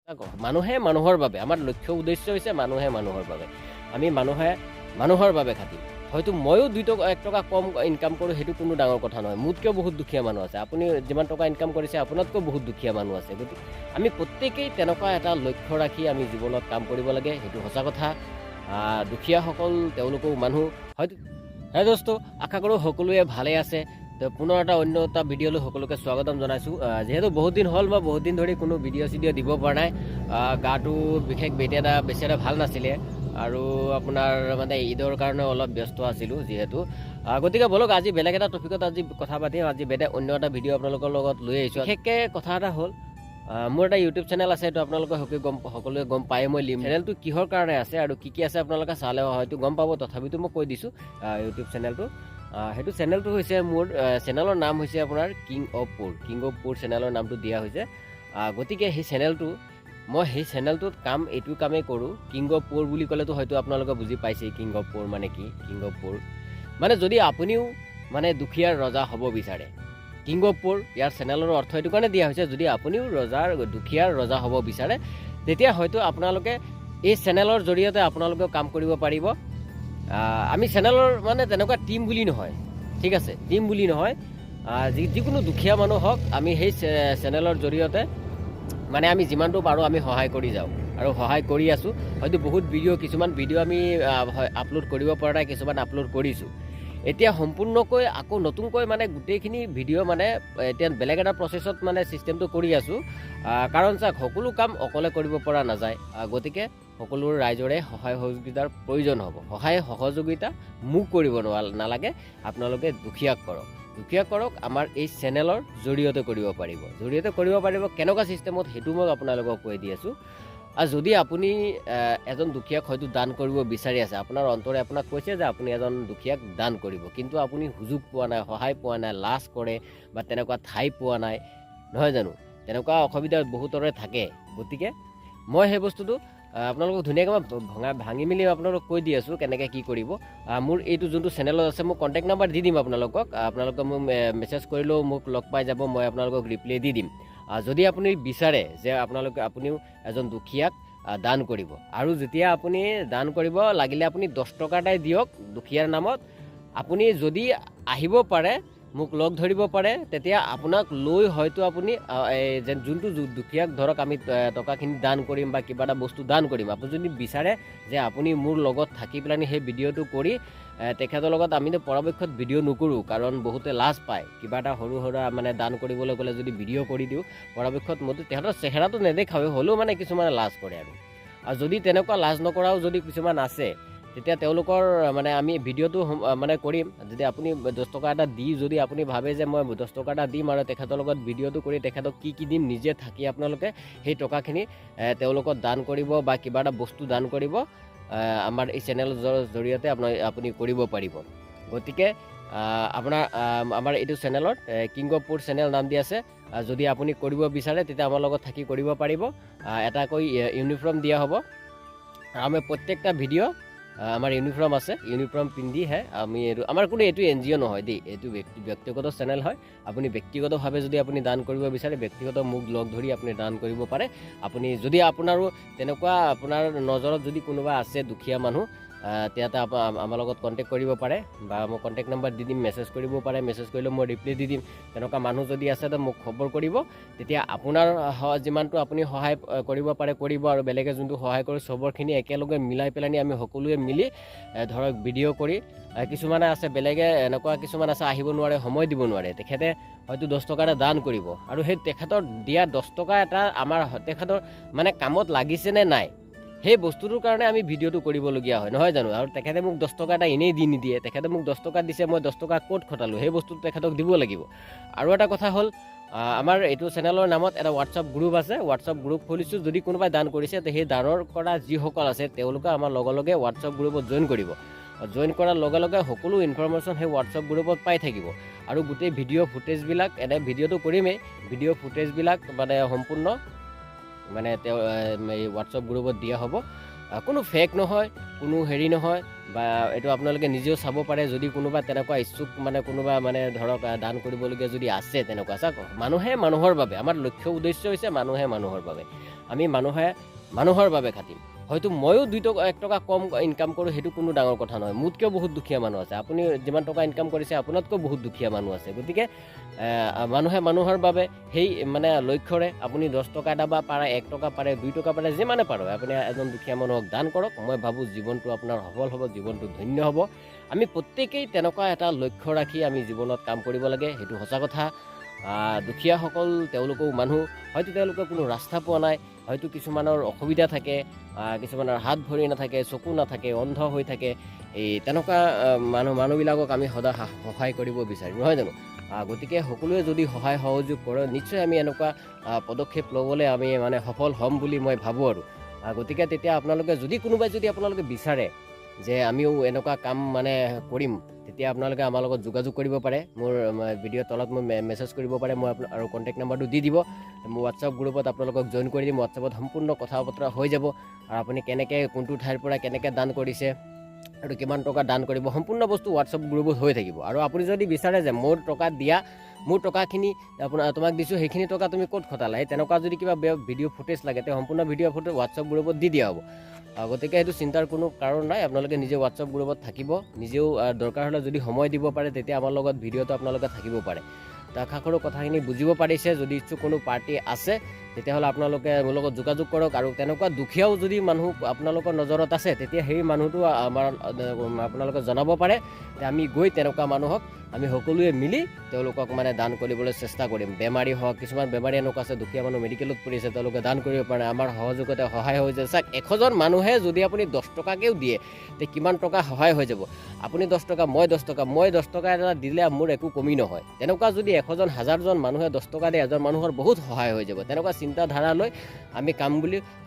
মানুহে মানুহৰ বাবে আমাৰ লক্ষ্য উদ্দেশ্য হৈছে মানুহে মানুহৰ বাবে আমি মানুহে মানুহৰ বাবে খাটিম হয়তো ময়ো 1 টকা কম ইনকাম কৰোঁ সেইটো কোনো ডাঙৰ কথা নহয় মোতকৈও বহুত দুখীয়া মানুহ আছে আপুনি যিমান টকা ইনকাম কৰিছে আপোনাতকৈ বহুত দুখীয়া মানুহ আছে গতিকে আমি প্ৰত্যেকেই তেনেকুৱা এটা লক্ষ্য ৰাখি আমি জীৱনত কাম কৰিব লাগে সেইটো সঁচা কথা দুখীয়াসকল তেওঁলোকেও মানুহ হয়তো হে দোস্ত আশা কৰোঁ সকলোৱে ভালে আছে তো পুনৰ অন্য এটা ভিডিঅ'লৈ সকলোকে স্বাগতম জনাইছোঁ যিহেতু বহুত দিন হ'ল মই বহুত দিন ধৰি কোনো ভিডিঅ' দিব পৰা নাই গাটো বিশেষ বেছি এটা ভাল নাছিলে আৰু আপোনাৰ মানে ঈদৰ কাৰণে অলপ ব্যস্ত আছিলোঁ যিহেতু গতিকে বলক আজি বেলেগ এটা টপিকত আজি কথা পাতিম আজি অন্য এটা ভিডিঅ' আপোনালোকৰ লগত লৈ আহিছোঁ বিশেষকৈ কথা এটা হ'ল মোৰ এটা ইউটিউব চেনেল আছে এইটো আপোনালোকে সকলোৱে গম পায় মই লিম চেনেলটো কিহৰ কাৰণে আছে আৰু কি আছে আপোনালোকে চালে হয়তো গম পাব তথাপিতো মই কৈ দিছোঁ ইউটিউব চেনেলটো সেইটো চেনেলটো হৈছে মোৰ চেনেলৰ নাম হৈছে আপোনাৰ কিং অফ পুৰ চেনেলৰ নামটো দিয়া হৈছে গতিকে সেই চেনেলটোত এইটো কামেই কৰোঁ কিং অফ পুৰ বুলি ক'লেতো হয়তো আপোনালোকে বুজি পাইছেই কিং অফ পুৰ মানে কি কিং অফ পুৰ মানে যদি আপুনিও মানে দুখীয়াৰ ৰজা হ'ব বিচাৰে কিং অফ পুৰ ইয়াৰ চেনেলৰ অৰ্থ এইটো কাৰণে দিয়া হৈছে যদি আপুনিও দুখীয়াৰ ৰজা হ'ব বিচাৰে তেতিয়া হয়তো আপোনালোকে এই চেনেলৰ জৰিয়তে আপোনালোকেও কাম কৰিব পাৰিব আমি চেনেলৰ মানে তেনেকুৱা টিম বুলি নহয় ঠিক আছে টিম বুলি নহয় যিকোনো দুখীয়া মানুহ হওক আমি সেই চেনেলৰ জৰিয়তে মানে আমি যিমানটো পাৰোঁ আমি সহায় কৰি যাওঁ আৰু সহায় কৰি আছোঁ হয়তো বহুত কিছুমান ভিডিঅ' আমি আপলোড কৰিব পৰা নাই কিছুমান আপলোড কৰিছোঁ এতিয়া সম্পূৰ্ণকৈ আকৌ নতুনকৈ মানে গোটেইখিনি ভিডিঅ' মানে এতিয়া বেলেগ এটা প্ৰচেছত মানে চিষ্টেমটো কৰি আছোঁ কাৰণ চাওক সকলো কাম অকলে কৰিব পৰা নাযায় গতিকে সকলো ৰাইজৰে সহায় সহযোগিতাৰ প্ৰয়োজন হ'ব সহায় সহযোগিতা মোক কৰিব নালাগে আপোনালোকে দুখীয়াক কৰক আমাৰ এই চেনেলৰ জৰিয়তে কৰিব পাৰিব কেনেকুৱা চিষ্টেমত সেইটো মই আপোনালোকক কৈ দি আছোঁ আৰু যদি আপুনি এজন দুখীয়াক হয়তো দান কৰিব বিচাৰি আছে আপোনাৰ অন্তৰে আপোনাক কৈছে যে আপুনি এজন দুখীয়াক দান কৰিব কিন্তু আপুনি সুযোগ পোৱা নাই সহায় পোৱা নাই লাজ কৰে বা তেনেকুৱা ঠাই পোৱা নাই নহয় জানো তেনেকুৱা অসুবিধা বহুতৰে থাকে গতিকে মই সেই বস্তুটো আপোনালোকক ধুনীয়াকৈ মই ভাঙি মেলি আপোনালোকক কৈ দি আছোঁ কেনেকৈ কি কৰিব মোৰ এইটো যোনটো চেনেলত আছে মোক কণ্টেক্ট নাম্বাৰ দি দিম আপোনালোকে মোক মেছেজ কৰিলেও মোক লগ পাই যাব মই আপোনালোকক ৰিপ্লাই দি দিম যদি আপুনি বিচাৰে যে আপুনিও এজন দুখীয়াক দান কৰিব আৰু যেতিয়া আপুনি দান কৰিব লাগিলে আপুনি 10 টকা এটাই দিয়ক দুখীয়াৰ নামত আপুনি যদি আহিব পাৰে মোক লগ ধৰিব পাৰে তেতিয়া আপোনাক লৈ হয়তো আপুনি যোনটো দুখীয়াক ধৰক আমি টকাখিনি দান কৰিম বা কিবা এটা বস্তু দান কৰিম আপুনি যদি বিচাৰে যে আপুনি মোৰ লগত থাকি পেলাই সেই ভিডিঅ'টো কৰি তেখেতৰ লগত আমি পৰাপক্ষত ভিডিঅ' নকৰোঁ কাৰণ বহুতে লাজ পায় কিবা এটা সৰু সুৰা মানে দান কৰিবলৈ গ'লে যদি ভিডিঅ' কৰি দিওঁ পৰাপক্ষত মইতো তেখেতৰ চেহেৰাটো নেদেখাওঁৱেই হ'লেও মানে কিছুমানে লাজ কৰে আৰু যদি তেনেকুৱা লাজ নকৰাও যদি কিছুমান আছে তেতিয়া তেওঁলোকৰ মানে আমি ভিডিঅ'টো মানে কৰিম যদি আপুনি 10 টকা এটা দি যদি আপুনি ভাবে যে মই 10 টকা এটা দিম আৰু তেখেতৰ লগত ভিডিঅ'টো কৰি তেখেতক কি দিম নিজে থাকি আপোনালোকে সেই টকাখিনি তেওঁলোকক দান কৰিব বা কিবা এটা বস্তু দান কৰিব আমাৰ এই চেনেলৰ জৰিয়তে আপুনি কৰিব পাৰিব গতিকে আমাৰ এইটো চেনেলত কিং অফ পুৰ চেনেল নাম দি আছে যদি আপুনি কৰিব বিচাৰে তেতিয়া আমাৰ লগত থাকি কৰিব পাৰিব এটাকৈ ইউনিফৰ্ম দিয়া হ'ব আমি প্ৰত্যেকটা ভিডিঅ' আমাৰ ইউনিফৰ্ম আছে ইউনিফৰ্ম পিন্ধিহে আমি আমাৰ কোনো এইটো NGO নহয় দেই এইটো ব্যক্তিগত চেনেল হয় আপুনি ব্যক্তিগতভাৱে যদি আপুনি দান কৰিব বিচাৰে ব্যক্তিগত মোক লগ ধৰি আপুনি দান কৰিব পাৰে আপুনি যদি আপোনাৰো তেনেকুৱা আপোনাৰ নজৰত যদি কোনোবা আছে দুখীয়া মানুহ তেতিয়াতে আমাৰ লগত কণ্টেক্ট কৰিব পাৰে বা মই কণ্টেক্ট নাম্বাৰ দি দিম মেছেজ কৰিব পাৰে মেছেজ কৰিলে মই ৰিপ্লাই দি দিম তেনেকুৱা মানুহ যদি আছে তো মোক খবৰ কৰিব তেতিয়া আপোনাৰ যিমানটো আপুনি সহায় কৰিব পাৰে কৰিব আৰু বেলেগে যোনটো সহায় কৰে চবৰখিনি একেলগে মিলাই পেলাই আমি সকলোৱে মিলি ধৰক ভিডিঅ' কৰি কিছুমানে আছে বেলেগে এনেকুৱা কিছুমান আছে আহিব নোৱাৰে সময় দিব নোৱাৰে তেখেতে হয়তো 10 টকা এটা দান কৰিব আৰু সেই তেখেতৰ দিয়া 10 টকা এটা আমাৰ তেখেতৰ মানে কামত লাগিছে নে নাই সেই বস্তুটোৰ কাৰণে আমি ভিডিঅ'টো কৰিবলগীয়া হয় নহয় জানো আৰু তেখেতে মোক 10 টকা এটা এনেই দি নিদিয়ে তেখেতে মোক 10 টকা দিছে মই 10 টকা ক'ত খটালোঁ সেই বস্তুটো তেখেতক দিব লাগিব আৰু এটা কথা হ'ল আমাৰ এইটো চেনেলৰ নামত এটা হোৱাটছআপ গ্ৰুপ আছে হোৱাটছআপ গ্ৰুপ খুলিছোঁ যদি কোনোবাই দান কৰিছে সেই দানৰ কৰা যিসকল আছে তেওঁলোকে আমাৰ লগে হোৱাটছআপ গ্ৰুপত জইন কৰাৰ লগে সকলো ইনফৰমেশ্যন সেই হোৱাটছআপ গ্ৰুপত পাই থাকিব আৰু গোটেই ভিডিঅ' ফুটেজবিলাক ভিডিঅ'টো কৰিমেই ভিডিঅ' ফুটেজবিলাক মানে সম্পূৰ্ণ মানে এই হোৱাটছআপ গ্ৰুপত দিয়া হ'ব কোনো ফেক নহয় কোনো হেৰি নহয় বা এইটো আপোনালোকে নিজেও চাব পাৰে যদি কোনোবা তেনেকুৱা ইচ্ছুক মানে কোনোবা মানে ধৰক দান কৰিবলগীয়া যদি আছে তেনেকুৱা চাওক মানুহে মানুহৰ বাবে আমাৰ লক্ষ্য উদ্দেশ্য হৈছে মানুহে মানুহৰ বাবে আমি মানুহে মানুহৰ বাবে খাটিম। হয়তো ময়ো 1 টকা কম ইনকাম কৰোঁ, সেইটো কোনো ডাঙৰ কথা নহয়। মোতকৈও বহুত দুখীয়া মানুহ আছে। আপুনি যিমান টকা ইনকাম কৰিছে আপোনাতকৈ বহুত দুখীয়া মানুহ আছে। গতিকে মানুহে মানুহৰ বাবে সেই মানে লক্ষ্যৰে আপুনি 10 টকা এটা বা পাৰে 1 টকা পাৰে 2 টকা পাৰে যিমানে পাৰে আপুনি এজন দুখীয়া মানুহক দান কৰক। মই ভাবোঁ জীৱনটো আপোনাৰ সফল হ'ব, জীৱনটো ধন্য হ'ব। আমি প্ৰত্যেকেই তেনেকুৱা এটা লক্ষ্য ৰাখি আমি জীৱনত কাম কৰিব লাগে, সেইটো সঁচা কথা। দুখীয়াসকল তেওঁলোকেও মানুহ, হয়তো তেওঁলোকে কোনো ৰাস্তা পোৱা নাই, হয়তো কিছুমানৰ অসুবিধা থাকে, কিছুমানৰ হাত ভৰি নাথাকে, চকু নাথাকে, অন্ধ হৈ থাকে। এই তেনেকুৱা মানুহবিলাকক আমি সদায় সহায় কৰিব বিচাৰিম, নহয় জানো? গতিকে সকলোৱে যদি সহায় সহযোগ কৰে নিশ্চয় আমি এনেকুৱা পদক্ষেপ ল'বলৈ আমি মানে সফল হ'ম বুলি মই ভাবোঁ আৰু। গতিকে তেতিয়া আপোনালোকে যদি কোনোবাই যদি আপোনালোকে বিচাৰে যে আমিও এনেকুৱা কাম মানে কৰিম, তেতিয়া আপোনালোকে আমাৰ লগত যোগাযোগ কৰিব পাৰে। মোৰ ভিডিঅ'ৰ তলত মই মেছেজ কৰিব পাৰে, মই আৰু কণ্টেক্ট নাম্বাৰটো দি দিব। মোৰ হোৱাটছআপ গ্ৰুপত আপোনালোকক জইন কৰি দিম। হোৱাটছআপত সম্পূৰ্ণ কথা বতৰা হৈ যাব, আৰু আপুনি কেনেকৈ কোনটো ঠাইৰ পৰা কেনেকৈ দান কৰিছে আৰু কিমান টকা দান কৰিব, সম্পূৰ্ণ বস্তু হোৱাটছআপ গ্ৰুপত হৈ থাকিব। আৰু আপুনি যদি বিচাৰে যে মোৰ টকা দিয়া, মোৰ টকাখিনি তোমাক দিছোঁ, সেইখিনি টকা তুমি ক'ত খটালা, তেনেকুৱা যদি কিবা ভিডিঅ' ফুটেজ লাগে তেওঁ সম্পূৰ্ণ ভিডিঅ' ফুটেজ হোৱাটছআপ গ্ৰুপত দি দিয়া হ'ব। গতিকে সেইটো চিন্তাৰ কোনো কাৰণ নাই। আপোনালোকে নিজে হোৱাটছআপ গ্ৰুপত থাকিব, নিজেও দৰকাৰ হ'লে যদি সময় দিব পাৰে তেতিয়া আমাৰ লগত ভিডিঅ'টো আপোনালোকে থাকিব পাৰে। তো আশা কৰোঁ কথাখিনি বুজিব পাৰিছে। যদি ইচ্ছুক কোনো পাৰ্টি আছে তেতিয়াহ'লে আপোনালোকে মোৰ লগত যোগাযোগ কৰক। আৰু তেনেকুৱা দুখীয়াও যদি মানুহ আপোনালোকৰ নজৰত আছে তেতিয়া সেই মানুহটো আপোনালোকে জনাব পাৰে, আমি গৈ তেনেকুৱা মানুহক আমি সকলোৱে মিলি তেওঁলোকক মানে দান কৰিবলৈ চেষ্টা কৰিম। বেমাৰী হওক, কিছুমান বেমাৰী এনেকুৱা আছে দুখীয়া মানুহ মেডিকেলত পৰিছে, তেওঁলোকে দান কৰিব পাৰে, আমাৰ সহযোগতে সহায় হৈ যায়। চাওক 100জন মানুহে যদি আপুনি 10 টকাকৈও দিয়ে তে কিমান টকা সহায় হৈ যাব। আপুনি 10 টকা, মই 10 টকা, মই 10 টকা এটা দিলে মোৰ একো কমি নহয়। তেনেকুৱা যদি 100জন 1000জন মানুহে 10 টকা দিয়ে, এজন মানুহৰ বহুত সহায় হৈ যাব। তেনেকুৱা চিন্তাধাৰা লৈ আমি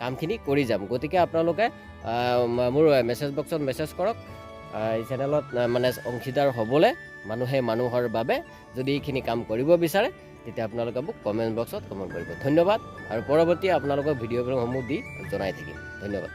কামখিনি কৰি যাম। গতিকে আপোনালোকে মোৰ মেছেজ বক্সত মেছেজ কৰক। এই চেনেলত মানে অংশীদাৰ হ'বলৈ মানুহে মানুহৰ বাবে যদি এইখিনি কাম কৰিব বিচাৰে তেতিয়া আপোনালোকে মোক কমেণ্ট বক্সত কমেণ্ট কৰিব। ধন্যবাদ। আৰু পৰৱৰ্তী আপোনালোকৰ ভিডিঅ'সমূহ দি জনাই থাকিম। ধন্যবাদ।